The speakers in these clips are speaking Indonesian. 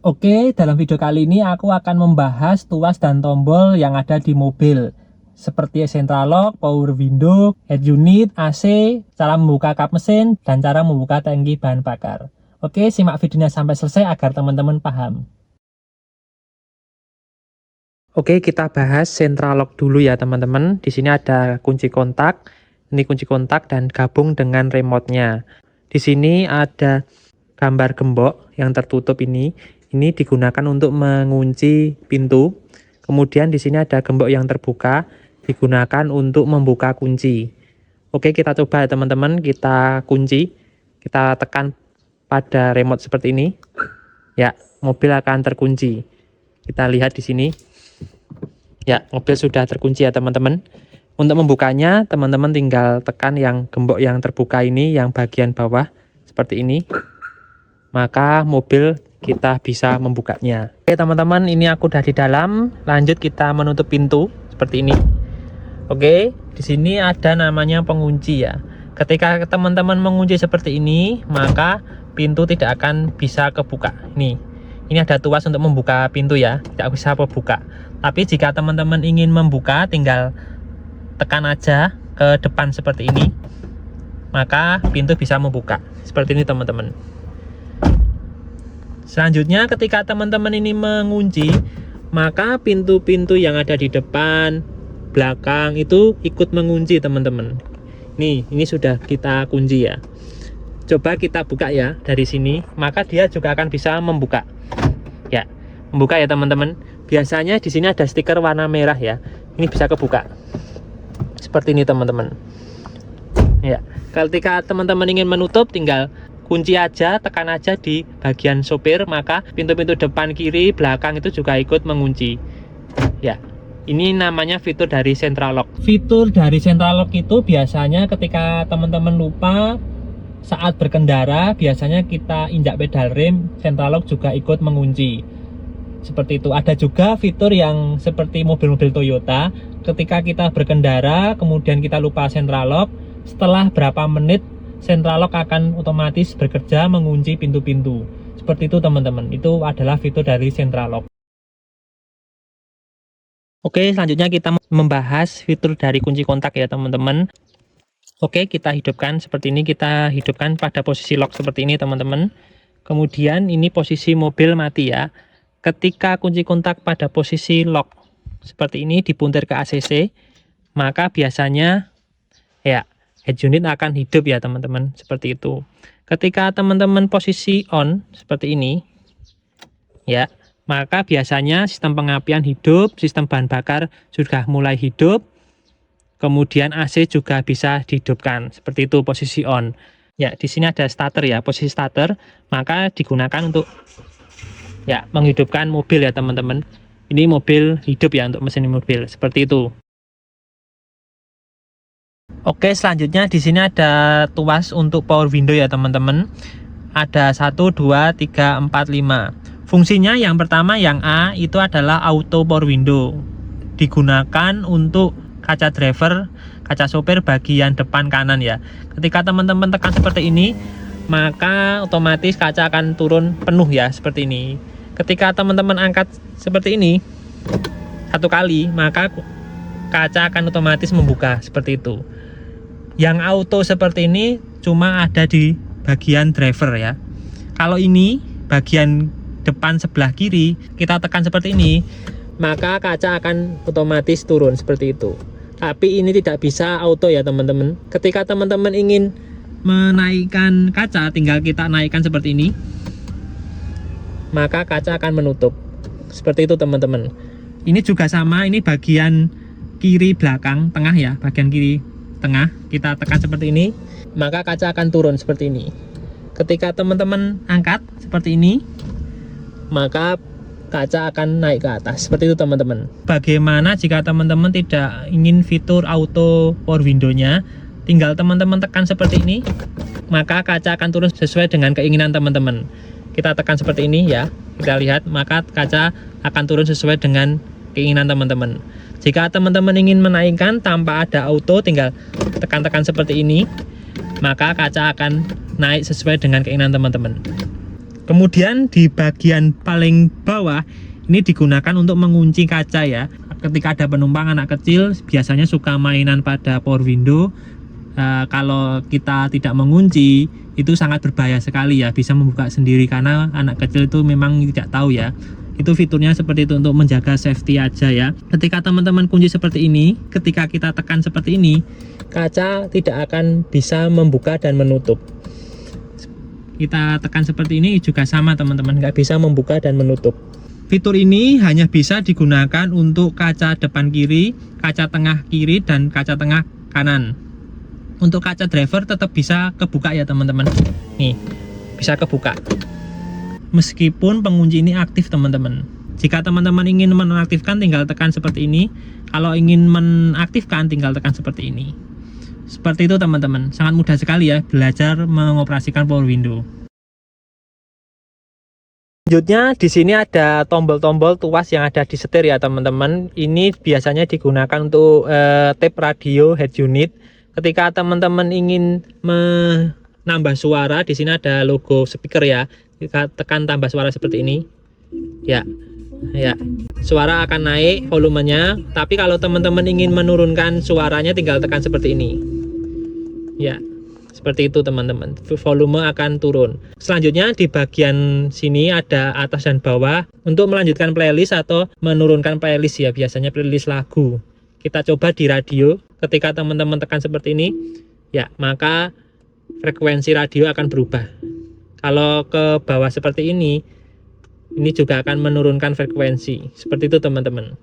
Oke, dalam video kali ini aku akan membahas tuas dan tombol yang ada di mobil, seperti central lock, power window, head unit, AC, cara membuka kap mesin, dan cara membuka tangki bahan bakar. Oke, simak videonya sampai selesai agar teman-teman paham. Oke, kita bahas central lock dulu ya teman-teman. Di sini ada kunci kontak, ini kunci kontak dan gabung dengan remote-nya. Di sini ada gambar gembok yang tertutup ini digunakan untuk mengunci pintu. Kemudian di sini ada gembok yang terbuka, digunakan untuk membuka kunci. Oke, kita coba teman-teman, kita kunci. Kita tekan pada remote seperti ini. Ya, mobil akan terkunci. Kita lihat di sini. Ya, mobil sudah terkunci ya teman-teman. Untuk membukanya, teman-teman tinggal tekan yang gembok yang terbuka ini, yang bagian bawah seperti ini. Maka mobil kita bisa membukanya. Oke teman-teman, ini aku udah di dalam. Lanjut kita menutup pintu seperti ini. Oke, di sini ada namanya pengunci ya. Ketika teman-teman mengunci seperti ini, maka pintu tidak akan bisa kebuka. Ini ada tuas untuk membuka pintu ya, tidak bisa membuka. Tapi jika teman-teman ingin membuka, tinggal tekan aja ke depan seperti ini, maka pintu bisa membuka. Seperti ini teman-teman. Selanjutnya ketika teman-teman ini mengunci, maka pintu-pintu yang ada di depan, belakang itu ikut mengunci teman-teman. Ini sudah kita kunci ya. Coba kita buka ya dari sini, maka dia juga akan bisa membuka. Ya, membuka ya teman-teman. Biasanya di sini ada stiker warna merah ya. Ini bisa kebuka. Seperti ini teman-teman. Ya, ketika teman-teman ingin menutup, tinggal kunci aja, tekan aja di bagian sopir, maka pintu-pintu depan, kiri, belakang itu juga ikut mengunci. Ya, ini namanya fitur dari central lock. Fitur dari central lock itu biasanya ketika teman-teman lupa saat berkendara, biasanya kita injak pedal rem, central lock juga ikut mengunci. Seperti itu. Ada juga fitur yang seperti mobil-mobil Toyota, ketika kita berkendara, kemudian kita lupa central lock, setelah berapa menit central lock akan otomatis bekerja mengunci pintu-pintu. Seperti itu teman-teman. Itu adalah fitur dari central lock. Oke, selanjutnya kita membahas fitur dari kunci kontak ya teman-teman. Oke, kita hidupkan seperti ini. Kita hidupkan pada posisi lock seperti ini teman-teman. Kemudian ini posisi mobil mati ya. Ketika kunci kontak pada posisi lock seperti ini dipuntir ke ACC, maka biasanya ya head unit akan hidup ya teman-teman, seperti itu. Ketika teman-teman posisi on seperti ini ya, maka biasanya sistem pengapian hidup, sistem bahan bakar sudah mulai hidup, kemudian AC juga bisa dihidupkan, seperti itu posisi on. Ya, di sini ada starter ya, posisi starter, maka digunakan untuk ya menghidupkan mobil ya teman-teman. Ini mobil hidup ya, untuk mesin mobil, seperti itu. Oke, selanjutnya di sini ada tuas untuk power window ya teman-teman. Ada 1, 2, 3, 4, 5. Fungsinya yang pertama yang A itu adalah auto power window. Digunakan untuk kaca driver, kaca sopir bagian depan kanan ya. Ketika teman-teman tekan seperti ini, maka otomatis kaca akan turun penuh ya, seperti ini. Ketika teman-teman angkat seperti ini satu kali, maka kaca akan otomatis membuka, seperti itu. Yang auto seperti ini cuma ada di bagian driver ya. Kalau ini bagian depan sebelah kiri, kita tekan seperti ini, maka kaca akan otomatis turun seperti itu. Tapi ini tidak bisa auto ya teman-teman. Ketika teman-teman ingin menaikkan kaca, tinggal kita naikkan seperti ini, maka kaca akan menutup. Seperti itu teman-teman. Ini juga sama, ini bagian kiri belakang, tengah ya, bagian kiri tengah, kita tekan seperti ini, maka kaca akan turun seperti ini. Ketika teman-teman angkat seperti ini, maka kaca akan naik ke atas, seperti itu teman-teman. Bagaimana jika teman-teman tidak ingin fitur auto power window-nya, tinggal teman-teman tekan seperti ini, maka kaca akan turun sesuai dengan keinginan teman-teman. Kita tekan seperti ini ya, kita lihat, maka kaca akan turun sesuai dengan keinginan teman-teman. Jika teman-teman ingin menaikkan tanpa ada auto, tinggal tekan-tekan seperti ini, maka kaca akan naik sesuai dengan keinginan teman-teman. Kemudian di bagian paling bawah ini digunakan untuk mengunci kaca ya. Ketika ada penumpang anak kecil biasanya suka mainan pada power window. Kalau kita tidak mengunci itu sangat berbahaya sekali ya, bisa membuka sendiri karena anak kecil itu memang tidak tahu ya. Itu fiturnya seperti itu untuk menjaga safety aja ya. Ketika teman-teman kunci seperti ini, ketika kita tekan seperti ini, kaca tidak akan bisa membuka dan menutup. Kita tekan seperti ini juga sama teman-teman, nggak bisa membuka dan menutup. Fitur ini hanya bisa digunakan untuk kaca depan kiri, kaca tengah kiri, dan kaca tengah kanan. Untuk kaca driver tetap bisa kebuka ya teman-teman. Nih, bisa kebuka. Meskipun pengunci ini aktif teman-teman. Jika teman-teman ingin menonaktifkan tinggal tekan seperti ini. Kalau ingin menaktifkan tinggal tekan seperti ini. Seperti itu teman-teman. Sangat mudah sekali ya belajar mengoperasikan power window. Selanjutnya di sini ada tombol-tombol tuas yang ada di setir ya teman-teman. Ini biasanya digunakan untuk tape radio head unit. Ketika teman-teman ingin menambah suara, di sini ada logo speaker ya. Kita tekan tambah suara seperti ini. Ya. Suara akan naik volumenya, tapi kalau teman-teman ingin menurunkan suaranya tinggal tekan seperti ini. Ya. Seperti itu teman-teman. Volume akan turun. Selanjutnya di bagian sini ada atas dan bawah untuk melanjutkan playlist atau menurunkan playlist ya, biasanya playlist lagu. Kita coba di radio, ketika teman-teman tekan seperti ini, ya maka frekuensi radio akan berubah. Kalau ke bawah seperti ini juga akan menurunkan frekuensi. Seperti itu teman-teman.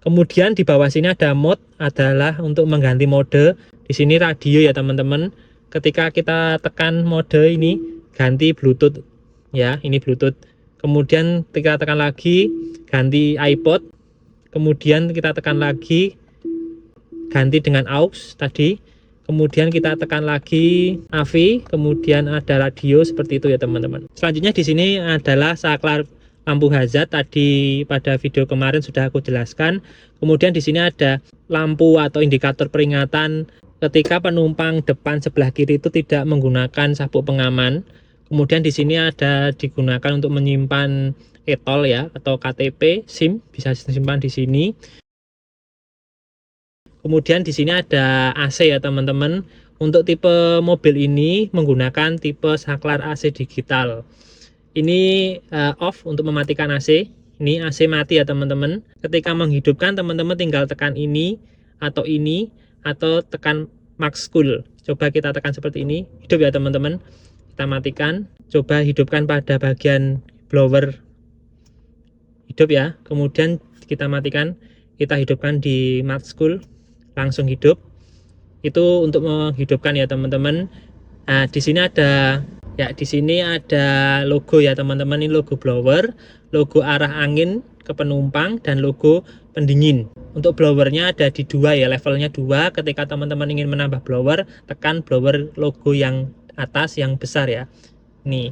Kemudian di bawah sini ada mode, adalah untuk mengganti mode. Di sini radio ya teman-teman. Ketika kita tekan mode ini, ganti Bluetooth. Ya, ini Bluetooth. Kemudian kita tekan lagi, ganti iPod. Kemudian kita tekan lagi, ganti dengan aux tadi, kemudian kita tekan lagi AV, kemudian ada radio seperti itu ya teman-teman. Selanjutnya di sini adalah saklar lampu hazard, tadi pada video kemarin sudah aku jelaskan. Kemudian di sini ada lampu atau indikator peringatan ketika penumpang depan sebelah kiri itu tidak menggunakan sabuk pengaman. Kemudian di sini ada digunakan untuk menyimpan e-tol ya atau KTP, SIM bisa disimpan di sini. Kemudian di sini ada AC ya teman-teman. Untuk tipe mobil ini menggunakan tipe saklar AC digital. Ini off untuk mematikan AC. Ini AC mati ya teman-teman. Ketika menghidupkan teman-teman tinggal tekan ini atau tekan max cool. Coba kita tekan seperti ini. Hidup ya teman-teman. Kita matikan. Coba hidupkan pada bagian blower. Hidup ya. Kemudian kita matikan. Kita hidupkan di max cool. Langsung hidup. Itu untuk menghidupkan ya teman-teman. Nah, di sini ada logo ya teman-teman. Ini logo blower, logo arah angin ke penumpang, dan logo pendingin. Untuk blowernya ada di 2 ya, levelnya 2. Ketika teman-teman ingin menambah blower, tekan blower logo yang atas yang besar ya. Nih,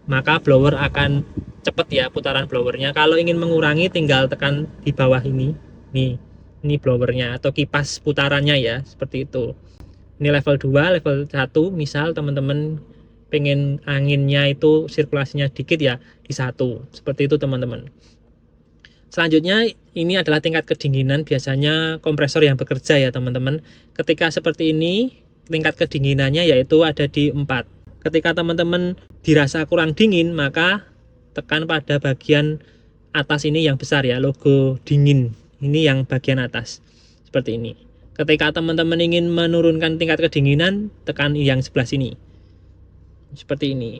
maka blower akan cepat ya putaran blowernya. Kalau ingin mengurangi tinggal tekan di bawah ini. Nih. Ini blowernya atau kipas putarannya ya, seperti itu. Ini level 2, level 1 misal teman-teman pengen anginnya itu sirkulasinya dikit ya, di 1. Seperti itu teman-teman. Selanjutnya ini adalah tingkat kedinginan, biasanya kompresor yang bekerja ya teman-teman. Ketika seperti ini tingkat kedinginannya yaitu ada di 4. Ketika teman-teman dirasa kurang dingin, maka tekan pada bagian atas ini yang besar ya, logo dingin. Ini yang bagian atas seperti ini. Ketika teman-teman ingin menurunkan tingkat kedinginan, tekan yang sebelah sini seperti ini.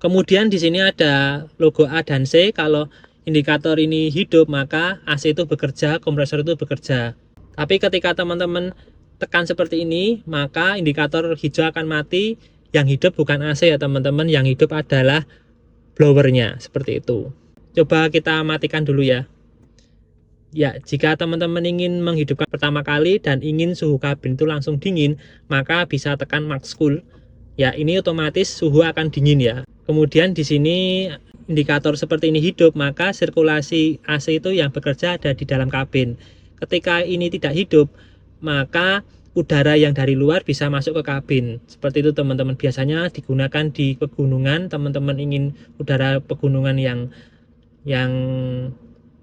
Kemudian di sini ada logo A dan C. Kalau indikator ini hidup maka AC itu bekerja, kompresor itu bekerja. Tapi ketika teman-teman tekan seperti ini maka indikator hijau akan mati. Yang hidup bukan AC ya teman-teman, yang hidup adalah blowernya seperti itu. Coba kita matikan dulu ya. Ya, jika teman-teman ingin menghidupkan pertama kali dan ingin suhu kabin itu langsung dingin, maka bisa tekan max cool. Ya, ini otomatis suhu akan dingin ya. Kemudian di sini indikator seperti ini hidup, maka sirkulasi AC itu yang bekerja ada di dalam kabin. Ketika ini tidak hidup, maka udara yang dari luar bisa masuk ke kabin. Seperti itu teman-teman. Biasanya digunakan di pegunungan. Teman-teman ingin udara pegunungan yang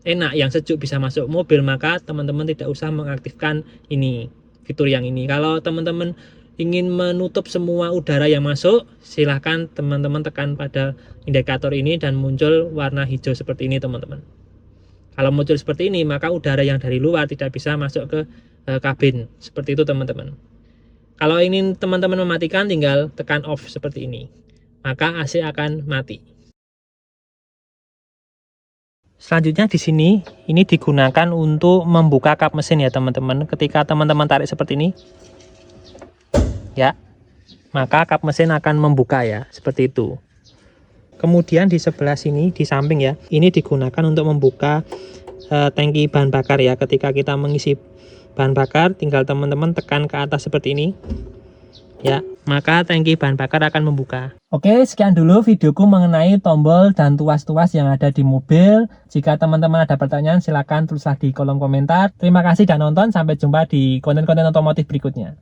enak, yang sejuk bisa masuk mobil, maka teman-teman tidak usah mengaktifkan ini, fitur yang ini. Kalau teman-teman ingin menutup semua udara yang masuk, silahkan teman-teman tekan pada indikator ini dan muncul warna hijau seperti ini teman-teman. Kalau muncul seperti ini, maka udara yang dari luar tidak bisa masuk ke kabin. Seperti itu teman-teman. Kalau ingin teman-teman mematikan, tinggal tekan off seperti ini, maka AC akan mati. Selanjutnya di sini, ini digunakan untuk membuka kap mesin ya teman-teman. Ketika teman-teman tarik seperti ini, ya, maka kap mesin akan membuka ya, seperti itu. Kemudian di sebelah sini, di samping ya, ini digunakan untuk membuka tangki bahan bakar ya. Ketika kita mengisi bahan bakar, tinggal teman-teman tekan ke atas seperti ini, ya, maka tangki bahan bakar akan membuka. Oke, sekian dulu videoku mengenai tombol dan tuas-tuas yang ada di mobil. Jika teman-teman ada pertanyaan, silakan tulislah di kolom komentar. Terima kasih sudah nonton, sampai jumpa di konten-konten otomotif berikutnya.